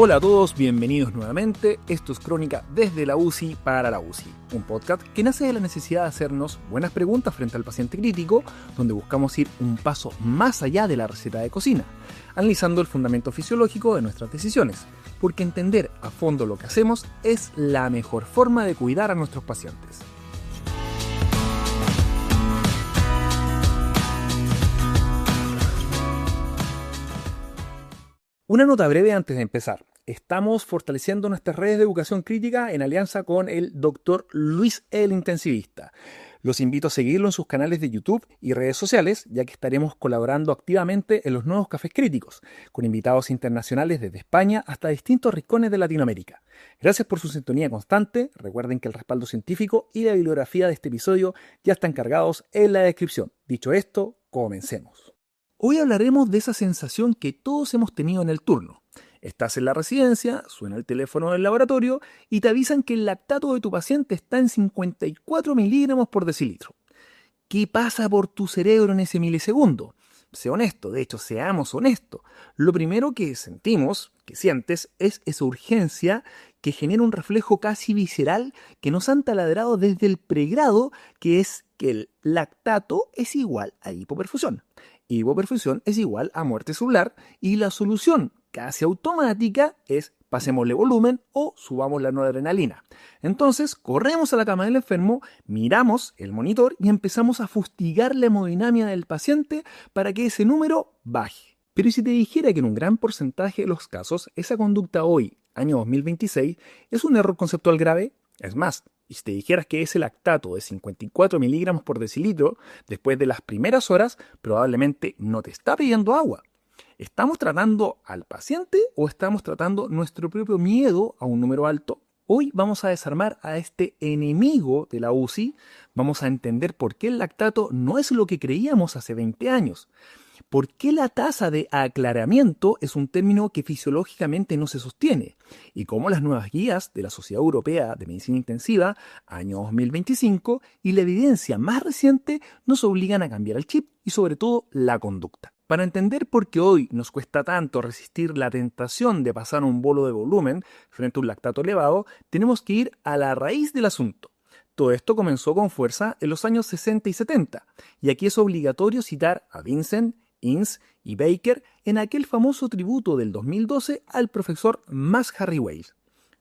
Hola a todos, bienvenidos nuevamente. Esto es Crónica desde la UCI para la UCI, un podcast que nace de la necesidad de hacernos buenas preguntas frente al paciente crítico, donde buscamos ir un paso más allá de la receta de cocina, analizando el fundamento fisiológico de nuestras decisiones, porque entender a fondo lo que hacemos es la mejor forma de cuidar a nuestros pacientes. Una nota breve antes de empezar. Estamos fortaleciendo nuestras redes de educación crítica en alianza con el Dr. Luis el Intensivista. Los invito a seguirlo en sus canales de YouTube y redes sociales, ya que estaremos colaborando activamente en los nuevos cafés críticos, con invitados internacionales desde España hasta distintos rincones de Latinoamérica. Gracias por su sintonía constante. Recuerden que el respaldo científico y la bibliografía de este episodio ya están cargados en la descripción. Dicho esto, comencemos. Hoy hablaremos de esa sensación que todos hemos tenido en el turno. Estás en la residencia, suena el teléfono del laboratorio y te avisan que el lactato de tu paciente está en 54 miligramos por decilitro. ¿Qué pasa por tu cerebro en ese milisegundo? Sé honesto, de hecho, seamos honestos. Lo primero que sentimos, que sientes, es esa urgencia que genera un reflejo casi visceral que nos han taladrado desde el pregrado, que es que el lactato es igual a hipoperfusión. Hipoperfusión es igual a muerte celular y la solución casi automática es pasémosle volumen o subamos la noradrenalina. Entonces corremos a la cama del enfermo, miramos el monitor y empezamos a fustigar la hemodinamia del paciente para que ese número baje. Pero ¿y si te dijera que en un gran porcentaje de los casos esa conducta hoy, año 2026, es un error conceptual grave? Es más, y si te dijeras que ese lactato de 54 miligramos por decilitro, después de las primeras horas, probablemente no te está pidiendo agua. ¿Estamos tratando al paciente o estamos tratando nuestro propio miedo a un número alto? Hoy vamos a desarmar a este enemigo de la UCI, vamos a entender por qué el lactato no es lo que creíamos hace 20 años. ¿Por qué la tasa de aclaramiento es un término que fisiológicamente no se sostiene? Y cómo las nuevas guías de la Sociedad Europea de Medicina Intensiva, año 2025, y la evidencia más reciente nos obligan a cambiar el chip y sobre todo la conducta. Para entender por qué hoy nos cuesta tanto resistir la tentación de pasar un bolo de volumen frente a un lactato elevado, tenemos que ir a la raíz del asunto. Todo esto comenzó con fuerza en los años 60 y 70, y aquí es obligatorio citar a Vincent, Innes y Baker en aquel famoso tributo del 2012 al profesor Max Harry Wales.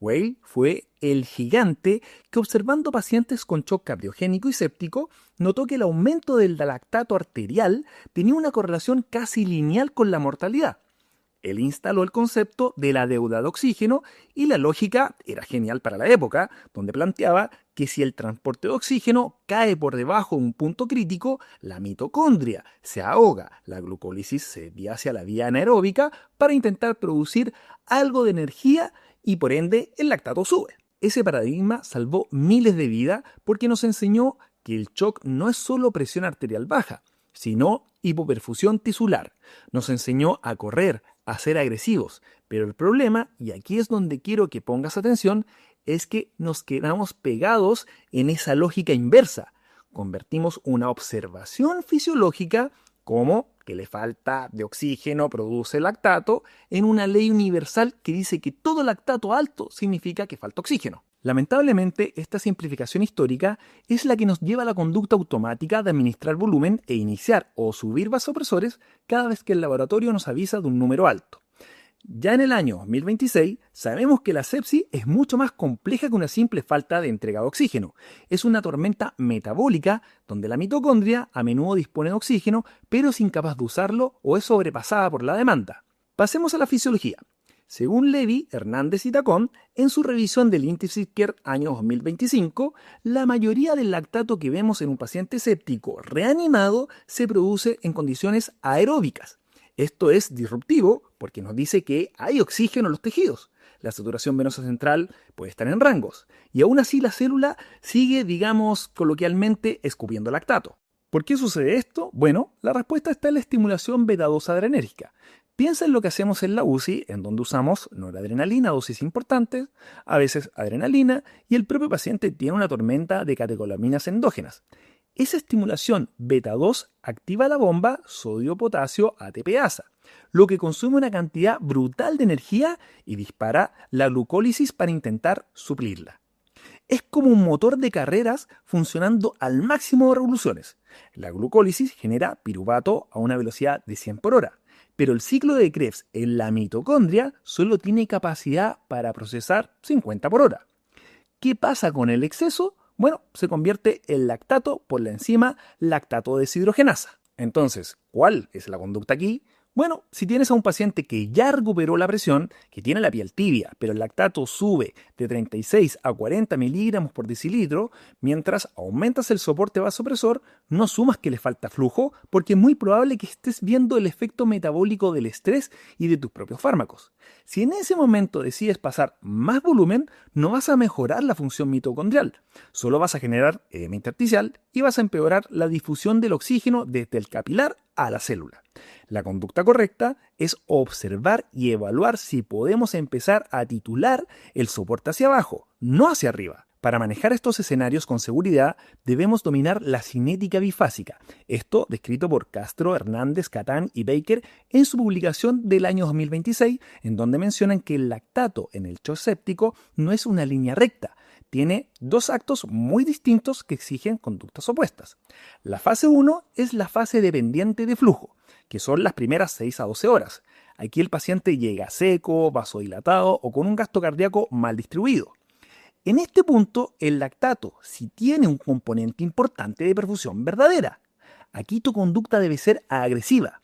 Wales fue el gigante que, observando pacientes con shock cardiogénico y séptico, notó que el aumento del lactato arterial tenía una correlación casi lineal con la mortalidad. Él instaló el concepto de la deuda de oxígeno y la lógica era genial para la época, donde planteaba que si el transporte de oxígeno cae por debajo de un punto crítico, la mitocondria se ahoga, la glucólisis se desvía hacia la vía anaeróbica para intentar producir algo de energía y por ende el lactato sube. Ese paradigma salvó miles de vidas porque nos enseñó que el shock no es solo presión arterial baja, sino hipoperfusión tisular. Nos enseñó a correr, a ser agresivos, pero el problema, y aquí es donde quiero que pongas atención, es que nos quedamos pegados en esa lógica inversa. Convertimos una observación fisiológica, como que le falta de oxígeno produce lactato, en una ley universal que dice que todo lactato alto significa que falta oxígeno. Lamentablemente, esta simplificación histórica es la que nos lleva a la conducta automática de administrar volumen e iniciar o subir vasopresores cada vez que el laboratorio nos avisa de un número alto. Ya en el año 2026 sabemos que la sepsis es mucho más compleja que una simple falta de entrega de oxígeno. Es una tormenta metabólica donde la mitocondria a menudo dispone de oxígeno, pero es incapaz de usarlo o es sobrepasada por la demanda. Pasemos a la fisiología. Según Levy, Hernández y Tacón, en su revisión del Intensive Care año 2025, la mayoría del lactato que vemos en un paciente séptico reanimado se produce en condiciones aeróbicas. Esto es disruptivo porque nos dice que hay oxígeno en los tejidos. La saturación venosa central puede estar en rangos y aún así la célula sigue, digamos coloquialmente, escupiendo lactato. ¿Por qué sucede esto? Bueno, la respuesta está en la estimulación beta-2 adrenérgica. Piensa en lo que hacemos en la UCI, en donde usamos noradrenalina a dosis importantes, a veces adrenalina, y el propio paciente tiene una tormenta de catecolaminas endógenas. Esa estimulación beta-2 activa la bomba sodio-potasio ATPasa. lo que consume una cantidad brutal de energía y dispara la glucólisis para intentar suplirla. Es como un motor de carreras funcionando al máximo de revoluciones. La glucólisis genera piruvato a una velocidad de 100 por hora, pero el ciclo de Krebs en la mitocondria solo tiene capacidad para procesar 50 por hora. ¿Qué pasa con el exceso? Bueno, se convierte en lactato por la enzima lactato deshidrogenasa. Entonces, ¿cuál es la conducta aquí? Bueno, si tienes a un paciente que ya recuperó la presión, que tiene la piel tibia, pero el lactato sube de 36 a 40 miligramos por decilitro, mientras aumentas el soporte vasopresor, no sumas que le falta flujo, porque es muy probable que estés viendo el efecto metabólico del estrés y de tus propios fármacos. Si en ese momento decides pasar más volumen, no vas a mejorar la función mitocondrial, solo vas a generar edema intersticial y vas a empeorar la difusión del oxígeno desde el capilar a la célula. La conducta correcta es observar y evaluar si podemos empezar a titular el soporte hacia abajo, no hacia arriba. Para manejar estos escenarios con seguridad, debemos dominar la cinética bifásica. Esto descrito por Castro, Hernández, Catán y Baker en su publicación del año 2026, en donde mencionan que el lactato en el shock séptico no es una línea recta. Tiene dos actos muy distintos que exigen conductas opuestas. La fase 1 es la fase dependiente de flujo, que son las primeras 6 a 12 horas. Aquí el paciente llega seco, vasodilatado o con un gasto cardíaco mal distribuido. En este punto, el lactato sí tiene un componente importante de perfusión verdadera. Aquí tu conducta debe ser agresiva.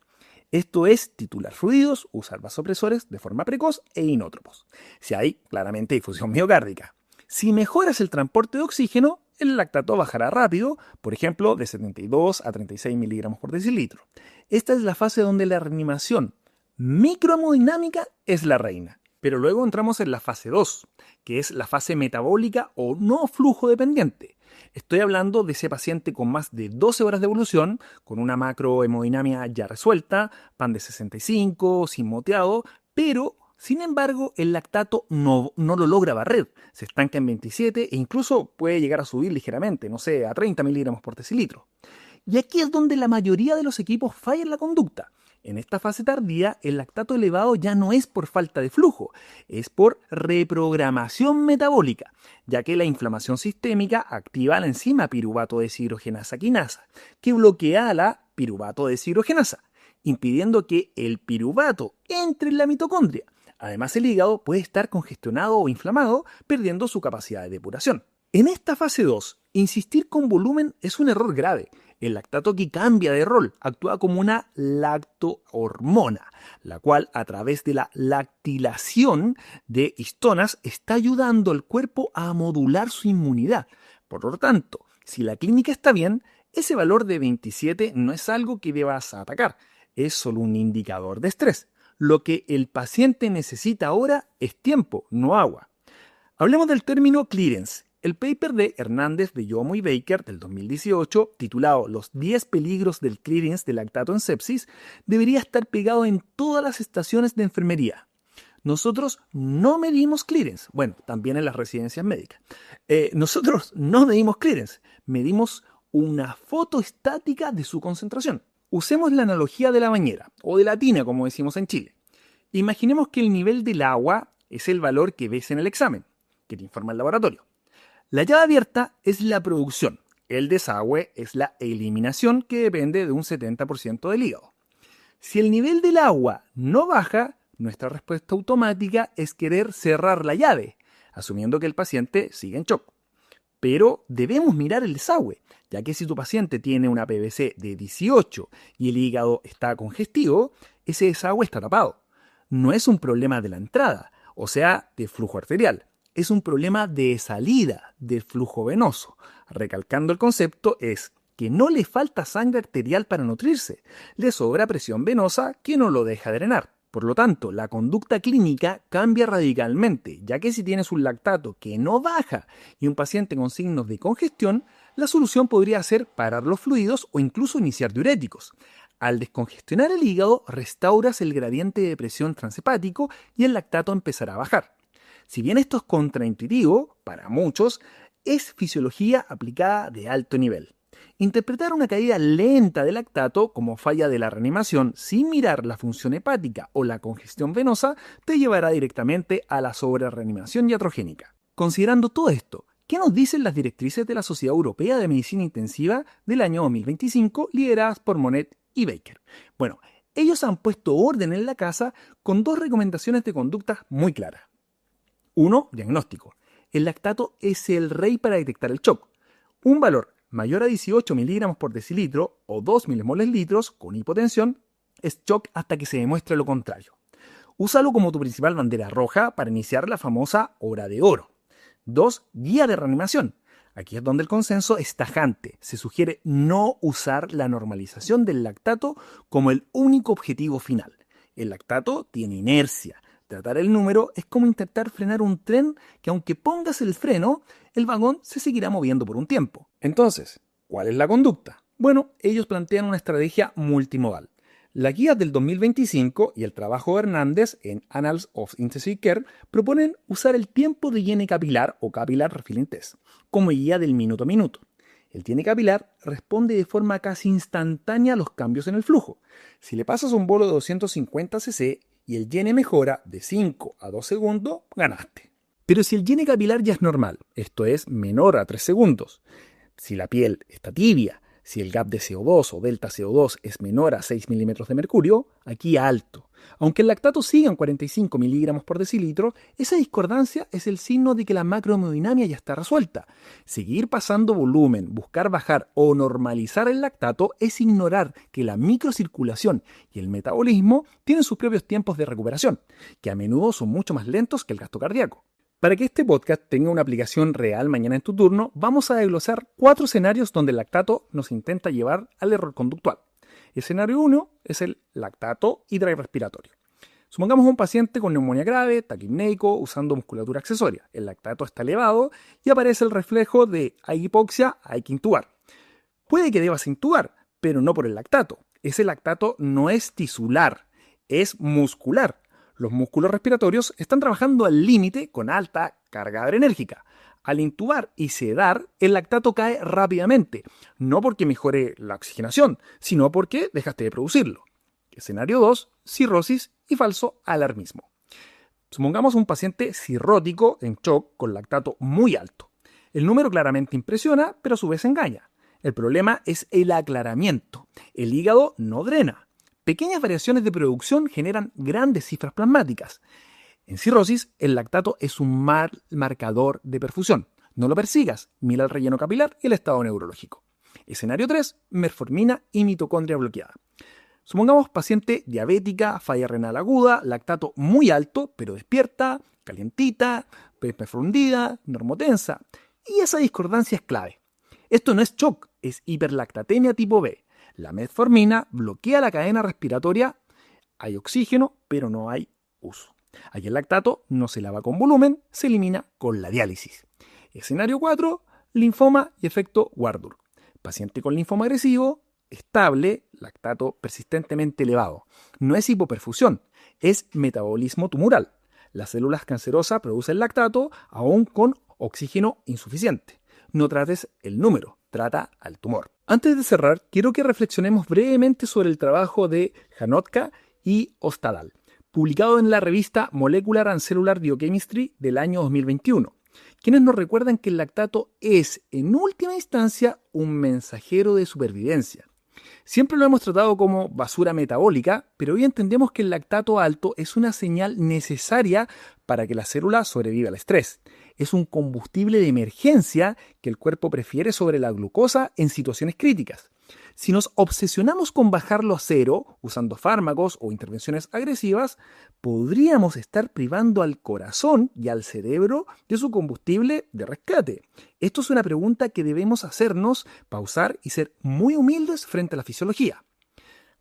Esto es titular fluidos, usar vasopresores de forma precoz e inótropos. Si hay claramente difusión miocárdica. Si mejoras el transporte de oxígeno, el lactato bajará rápido, por ejemplo, de 72 a 36 miligramos por decilitro. Esta es la fase donde la reanimación microhemodinámica es la reina. Pero luego entramos en la fase 2, que es la fase metabólica o no flujo dependiente. Estoy hablando de ese paciente con más de 12 horas de evolución, con una macrohemodinamia ya resuelta, PAN de 65, sin moteado, pero sin embargo el lactato no lo logra barrer, se estanca en 27 e incluso puede llegar a subir ligeramente, no sé, a 30 miligramos por decilitro. Y aquí es donde la mayoría de los equipos fallan la conducta. En esta fase tardía, el lactato elevado ya no es por falta de flujo, es por reprogramación metabólica, ya que la inflamación sistémica activa la enzima piruvato deshidrogenasa quinasa, que bloquea la piruvato deshidrogenasa, impidiendo que el piruvato entre en la mitocondria. Además, el hígado puede estar congestionado o inflamado, perdiendo su capacidad de depuración. En esta fase 2, insistir con volumen es un error grave. El lactato aquí cambia de rol, actúa como una lactohormona, la cual a través de la lactilación de histonas está ayudando al cuerpo a modular su inmunidad. Por lo tanto, si la clínica está bien, ese valor de 27 no es algo que debas atacar, es solo un indicador de estrés. Lo que el paciente necesita ahora es tiempo, no agua. Hablemos del término clearance. El paper de Hernández, de Yomo y Baker del 2018, titulado Los 10 peligros del clearance de lactato en sepsis, debería estar pegado en todas las estaciones de enfermería. Nosotros no medimos clearance, bueno, también en las residencias médicas. Nosotros no medimos clearance, medimos una foto estática de su concentración. Usemos la analogía de la bañera, o de la tina, como decimos en Chile. Imaginemos que el nivel del agua es el valor que ves en el examen, que te informa el laboratorio. La llave abierta es la producción, el desagüe es la eliminación, que depende de un 70% del hígado. Si el nivel del agua no baja, nuestra respuesta automática es querer cerrar la llave, asumiendo que el paciente sigue en shock. Pero debemos mirar el desagüe, ya que si tu paciente tiene una PVC de 18 y el hígado está congestivo, ese desagüe está tapado. No es un problema de la entrada, o sea, de flujo arterial. Es un problema de salida del flujo venoso. Recalcando el concepto es que no le falta sangre arterial para nutrirse, le sobra presión venosa que no lo deja drenar. Por lo tanto, la conducta clínica cambia radicalmente, ya que si tienes un lactato que no baja y un paciente con signos de congestión, la solución podría ser parar los fluidos o incluso iniciar diuréticos. Al descongestionar el hígado, restauras el gradiente de presión transhepático y el lactato empezará a bajar. Si bien esto es contraintuitivo, para muchos, es fisiología aplicada de alto nivel. Interpretar una caída lenta del lactato como falla de la reanimación sin mirar la función hepática o la congestión venosa te llevará directamente a la sobrereanimación iatrogénica. Considerando todo esto, ¿qué nos dicen las directrices de la Sociedad Europea de Medicina Intensiva del año 2025 lideradas por Monet y Baker? Bueno, ellos han puesto orden en la casa con dos recomendaciones de conducta muy claras. 1. Diagnóstico. El lactato es el rey para detectar el shock. Un valor mayor a 18 miligramos por decilitro o 2 milimoles litros con hipotensión es shock hasta que se demuestre lo contrario. Úsalo como tu principal bandera roja para iniciar la famosa hora de oro. 2. Guía de reanimación. Aquí es donde el consenso es tajante. Se sugiere no usar la normalización del lactato como el único objetivo final. El lactato tiene inercia. Tratar el número es como intentar frenar un tren que aunque pongas el freno, el vagón se seguirá moviendo por un tiempo. Entonces, ¿cuál es la conducta? Bueno, ellos plantean una estrategia multimodal. La guía del 2025 y el trabajo de Hernández en Annals of Intensive Care proponen usar el tiempo de higiene capilar o Capillary Refilling Test como guía del minuto a minuto. El higiene capilar responde de forma casi instantánea a los cambios en el flujo. Si le pasas un bolo de 250 cc y el higiene mejora de 5 a 2 segundos, ganaste. Pero si el higiene capilar ya es normal, esto es menor a 3 segundos, si la piel está tibia, si el gap de CO2 o delta CO2 es menor a 6 milímetros de mercurio, aquí alto. Aunque el lactato siga en 45 miligramos por decilitro, esa discordancia es el signo de que la macrohemodinamia ya está resuelta. Seguir pasando volumen, buscar bajar o normalizar el lactato es ignorar que la microcirculación y el metabolismo tienen sus propios tiempos de recuperación, que a menudo son mucho más lentos que el gasto cardíaco. Para que este podcast tenga una aplicación real mañana en tu turno, vamos a desglosar 4 escenarios donde el lactato nos intenta llevar al error conductual. Escenario 1 es el lactato hidrorrespiratorio. Supongamos un paciente con neumonía grave, taquipneico, usando musculatura accesoria. El lactato está elevado y aparece el reflejo de hay hipoxia, hay que intubar. Puede que debas intubar, pero no por el lactato. Ese lactato no es tisular, es muscular. Los músculos respiratorios están trabajando al límite con alta carga adrenérgica. Al intubar y sedar, el lactato cae rápidamente, no porque mejore la oxigenación, sino porque dejaste de producirlo. Escenario 2, cirrosis y falso alarmismo. Supongamos un paciente cirrótico en shock con lactato muy alto. El número claramente impresiona, pero a su vez engaña. El problema es el aclaramiento. El hígado no drena. Pequeñas variaciones de producción generan grandes cifras plasmáticas. En cirrosis, el lactato es un mal marcador de perfusión. No lo persigas, mira el relleno capilar y el estado neurológico. Escenario 3, metformina y mitocondria bloqueada. Supongamos paciente diabética, falla renal aguda, lactato muy alto, pero despierta, calientita, perfundida, normotensa. Y esa discordancia es clave. Esto no es shock, es hiperlactatemia tipo B. La metformina bloquea la cadena respiratoria, hay oxígeno, pero no hay uso. Aquí el lactato no se lava con volumen, se elimina con la diálisis. Escenario 4, linfoma y efecto Warburg. Paciente con linfoma agresivo, estable, lactato persistentemente elevado. No es hipoperfusión, es metabolismo tumoral. Las células cancerosas producen lactato aún con oxígeno insuficiente. No trates el número, trata al tumor. Antes de cerrar, quiero que reflexionemos brevemente sobre el trabajo de Janotka y Ostadal, publicado en la revista Molecular and Cellular Biochemistry del año 2021, quienes nos recuerdan que el lactato es, en última instancia, un mensajero de supervivencia. Siempre lo hemos tratado como basura metabólica, pero hoy entendemos que el lactato alto es una señal necesaria para que la célula sobreviva al estrés. Es un combustible de emergencia que el cuerpo prefiere sobre la glucosa en situaciones críticas. Si nos obsesionamos con bajarlo a cero, usando fármacos o intervenciones agresivas, podríamos estar privando al corazón y al cerebro de su combustible de rescate. Esto es una pregunta que debemos hacernos, pausar y ser muy humildes frente a la fisiología.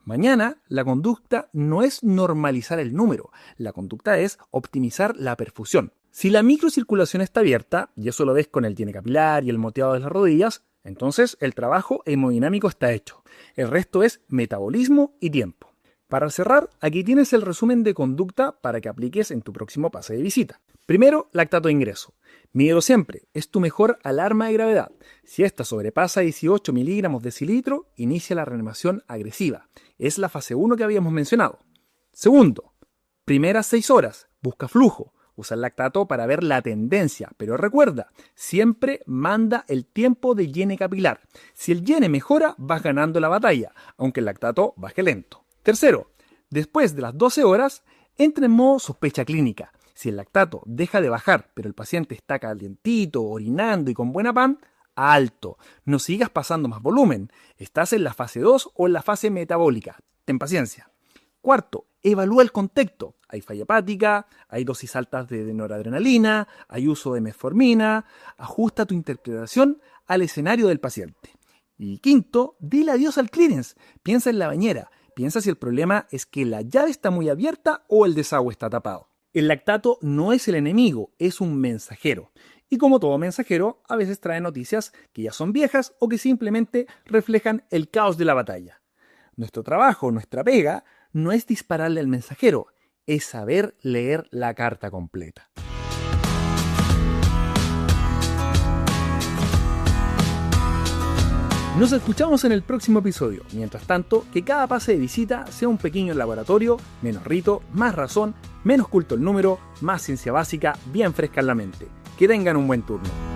Mañana, la conducta no es normalizar el número, la conducta es optimizar la perfusión. Si la microcirculación está abierta, y eso lo ves con el higiene capilar y el moteado de las rodillas, entonces el trabajo hemodinámico está hecho. El resto es metabolismo y tiempo. Para cerrar, aquí tienes el resumen de conducta para que apliques en tu próximo pase de visita. Primero, lactato de ingreso. Mídelo siempre, es tu mejor alarma de gravedad. Si esta sobrepasa 18 miligramos decilitro, inicia la reanimación agresiva. Es la fase 1 que habíamos mencionado. Segundo, primeras 6 horas, busca flujo. Usa el lactato para ver la tendencia, pero recuerda, siempre manda el tiempo de llene capilar. Si el llene mejora, vas ganando la batalla, aunque el lactato baje lento. Tercero, después de las 12 horas, entra en modo sospecha clínica. Si el lactato deja de bajar, pero el paciente está calientito, orinando y con buena PAM, alto. No sigas pasando más volumen. Estás en la fase 2 o en la fase metabólica. Ten paciencia. Cuarto, evalúa el contexto. Hay falla hepática, hay dosis altas de noradrenalina, hay uso de metformina. Ajusta tu interpretación al escenario del paciente. Y quinto, dile adiós al clearance. Piensa en la bañera. Piensa si el problema es que la llave está muy abierta o el desagüe está tapado. El lactato no es el enemigo, es un mensajero. Y como todo mensajero, a veces trae noticias que ya son viejas o que simplemente reflejan el caos de la batalla. Nuestro trabajo, nuestra pega, no es dispararle al mensajero, es saber leer la carta completa. Nos escuchamos en el próximo episodio. Mientras tanto, que cada pase de visita sea un pequeño laboratorio, menos rito, más razón, menos culto el número, más ciencia básica, bien fresca en la mente. Que tengan un buen turno.